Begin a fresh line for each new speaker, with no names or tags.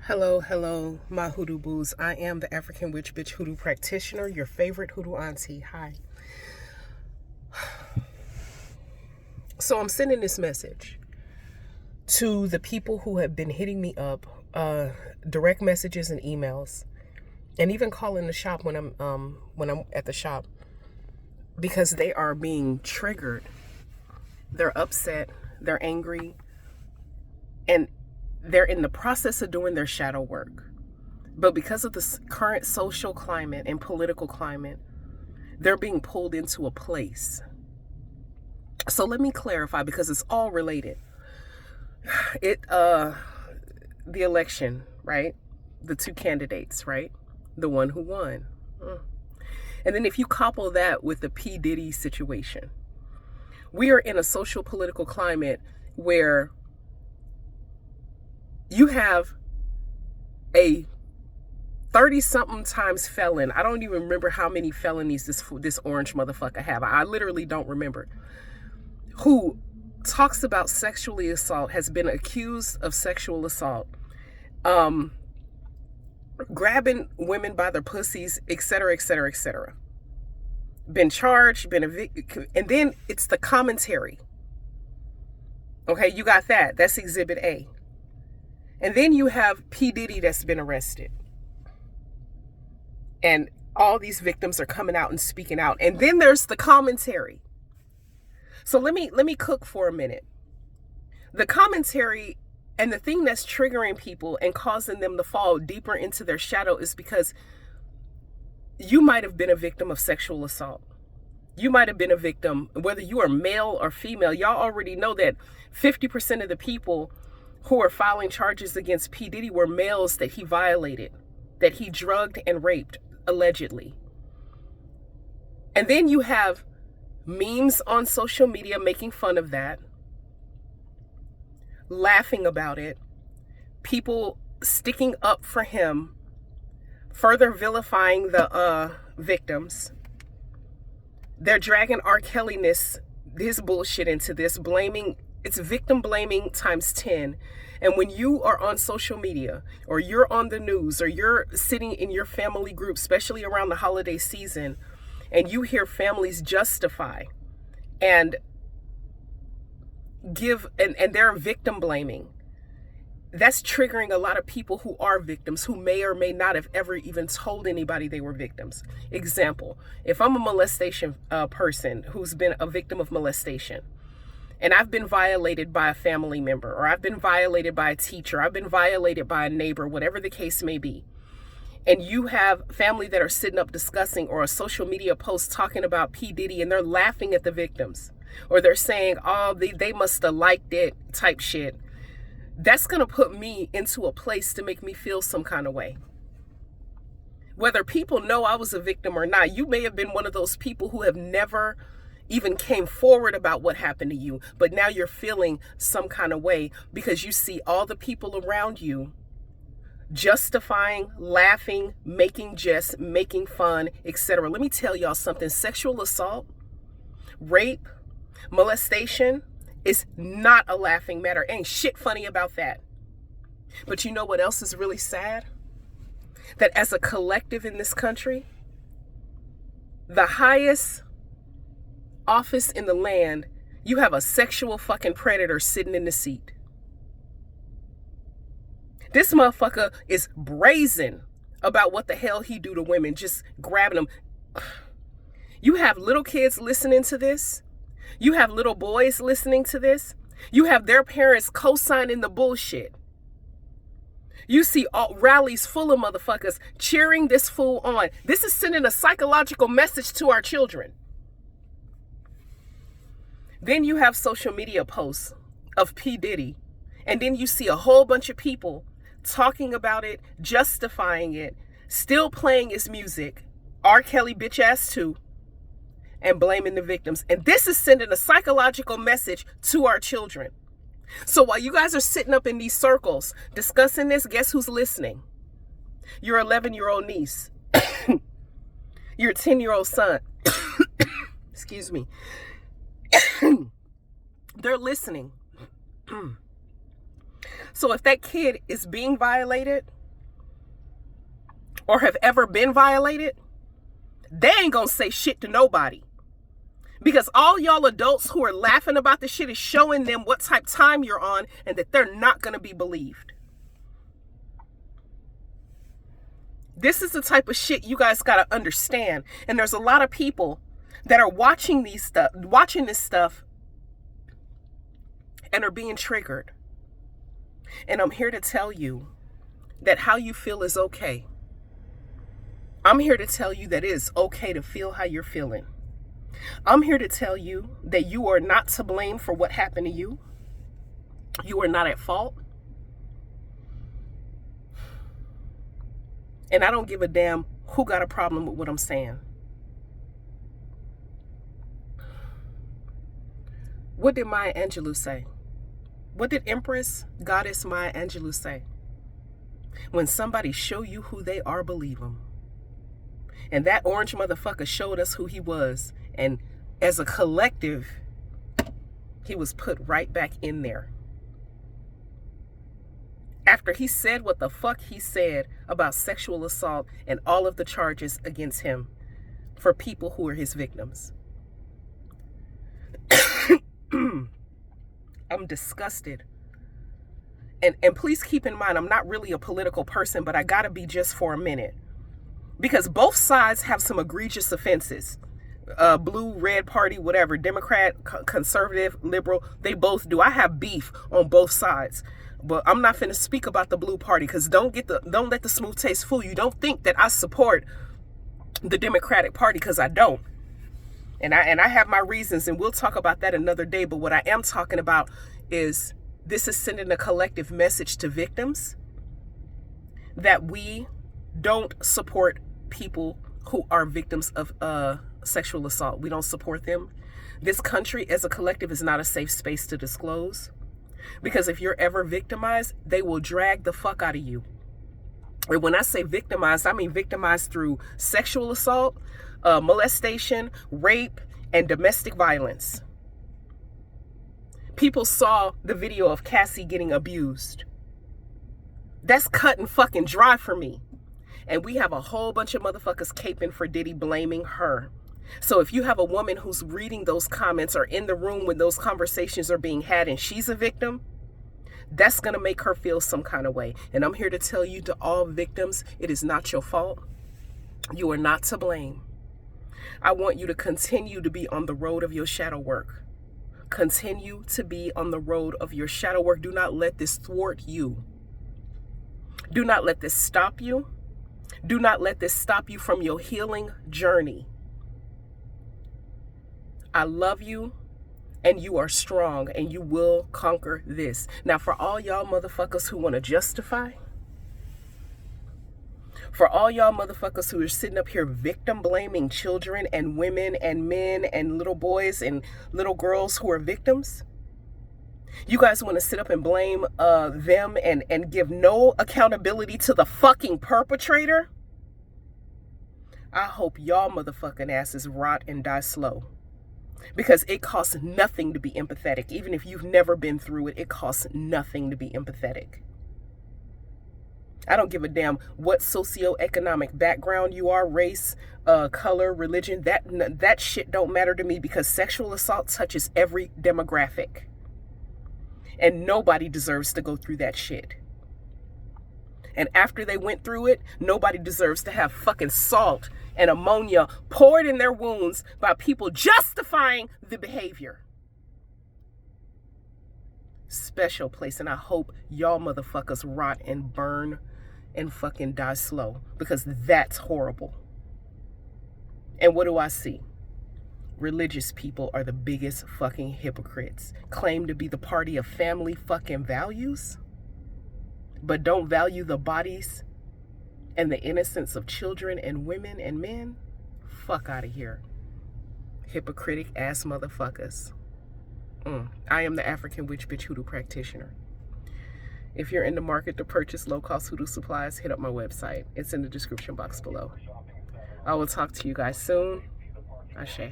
Hello, my hoodoo boos. I am the African witch bitch hoodoo practitioner, your favorite hoodoo auntie. Hi. So I'm sending this message to the people who have been hitting me up, direct messages and emails, and even calling the shop when I'm at the shop, because they are being triggered. They're upset, they're angry, and they're in the process of doing their shadow work. But because of the current social climate and political climate, they're being pulled into a place. So let me clarify, because it's all related. The election, right? The two candidates, right? The one who won. And then if you couple that with the P. Diddy situation, we are in a social political climate where you have a 30-something times felon. I don't even remember how many felonies this orange motherfucker have. I literally don't remember. Who talks about sexually assault, has been accused of sexual assault, grabbing women by their pussies, etc., etc., etc. Been charged, been evicted, and then it's the commentary. Okay, you got that. That's Exhibit A. And then you have P. Diddy that's been arrested. And all these victims are coming out and speaking out. And then there's the commentary. So let me cook for a minute. The commentary and the thing that's triggering people and causing them to fall deeper into their shadow is because you might have been a victim of sexual assault. You might have been a victim, whether you are male or female. Y'all already know that 50% of the people who are filing charges against P. Diddy were males that he violated, that he drugged and raped, allegedly. And then you have memes on social media making fun of that, laughing about it, people sticking up for him, further vilifying the victims. They're dragging R. Kelly-ness, his bullshit into this, blaming. It's victim blaming times 10. And when you are on social media, or you're on the news, or you're sitting in your family group, especially around the holiday season, and you hear families justify and give, and they're victim blaming, that's triggering a lot of people who are victims, who may or may not have ever even told anybody they were victims. Example, if I'm a molestation person who's been a victim of molestation, and I've been violated by a family member, or I've been violated by a teacher, I've been violated by a neighbor, whatever the case may be, and you have family that are sitting up discussing, or a social media post talking about P. Diddy, and they're laughing at the victims, or they're saying, oh, they must have liked it type shit, that's going to put me into a place to make me feel some kind of way. Whether people know I was a victim or not, you may have been one of those people who have never even came forward about what happened to you, but now you're feeling some kind of way because you see all the people around you justifying, laughing, making jest, making fun, etc. Let me tell y'all something. Sexual assault, rape, molestation is not a laughing matter. Ain't shit funny about that. But you know what else is really sad? That as a collective in this country, the highest office in the land, you have a sexual fucking predator sitting in the seat. This motherfucker is brazen about what the hell he do to women, just grabbing them. You have little kids listening to this. You have little boys listening to this. You have their parents co-signing the bullshit. You see all rallies full of motherfuckers cheering this fool on. This is sending a psychological message to our children. Then you have social media posts of P. Diddy, and then you see a whole bunch of people talking about it, justifying it, still playing his music, R. Kelly bitch ass too, and blaming the victims. And this is sending a psychological message to our children. So while you guys are sitting up in these circles discussing this, guess who's listening? Your 11-year-old niece, your 10-year-old son, excuse me. They're listening. So if that kid is being violated, or have ever been violated, they ain't gonna say shit to nobody. Because all y'all adults who are laughing about this shit is showing them what type of time you're on and that they're not gonna be believed. This is the type of shit you guys gotta understand. And there's a lot of people that are watching this stuff and are being triggered. And I'm here to tell you that how you feel is okay. I'm here to tell you that it is okay to feel how you're feeling. I'm here to tell you that you are not to blame for what happened to you. You are not at fault. And I don't give a damn who got a problem with what I'm saying. What did Maya Angelou say? What did Empress Goddess Maya Angelou say? When somebody show you who they are, believe them. And that orange motherfucker showed us who he was. And as a collective, he was put right back in there. After he said what the fuck he said about sexual assault and all of the charges against him for people who are his victims. I'm disgusted. And please keep in mind, I'm not really a political person, but I gotta be just for a minute. Because both sides have some egregious offenses. Blue, red party, whatever, Democrat, conservative, liberal, they both do. I have beef on both sides. But I'm not finna speak about the blue party, because don't let the smooth taste fool you. Don't think that I support the Democratic Party, because I don't. And I have my reasons, and we'll talk about that another day. But what I am talking about is this is sending a collective message to victims that we don't support people who are victims of sexual assault. We don't support them. This country as a collective is not a safe space to disclose. Because if you're ever victimized, they will drag the fuck out of you. And when I say victimized, I mean victimized through sexual assault, molestation, rape, and domestic violence. People saw the video of Cassie getting abused. That's cut and fucking dry for me. And we have a whole bunch of motherfuckers caping for Diddy, blaming her. So if you have a woman who's reading those comments or in the room when those conversations are being had and she's a victim, that's going to make her feel some kind of way. And I'm here to tell you, to all victims, it is not your fault. You are not to blame. I want you to continue to be on the road of your shadow work. Continue to be on the road of your shadow work. Do not let this thwart you. Do not let this stop you. Do not let this stop you from your healing journey. I love you, and you are strong, and you will conquer this. Now, for all y'all motherfuckers who want to justify, for all y'all motherfuckers who are sitting up here victim blaming children and women and men and little boys and little girls who are victims, you guys want to sit up and blame them and give no accountability to the fucking perpetrator? I hope y'all motherfucking asses rot and die slow. Because it costs nothing to be empathetic. Even if you've never been through it, it costs nothing to be empathetic. I don't give a damn what socioeconomic background you are, race, color, religion. That shit don't matter to me, because sexual assault touches every demographic. And nobody deserves to go through that shit. And after they went through it, nobody deserves to have fucking salt and ammonia poured in their wounds by people justifying the behavior. Special place. And I hope y'all motherfuckers rot and burn and fucking die slow, because that's horrible. And what do I see? Religious people are the biggest fucking hypocrites. Claim to be the party of family fucking values, but don't value the bodies and the innocence of children and women and men. Fuck out of here. Hypocritic ass motherfuckers. I am the African witch bitch hoodoo practitioner. If you're in the market to purchase low-cost hoodoo supplies, hit up my website. It's in the description box below. I will talk to you guys soon. Ashe.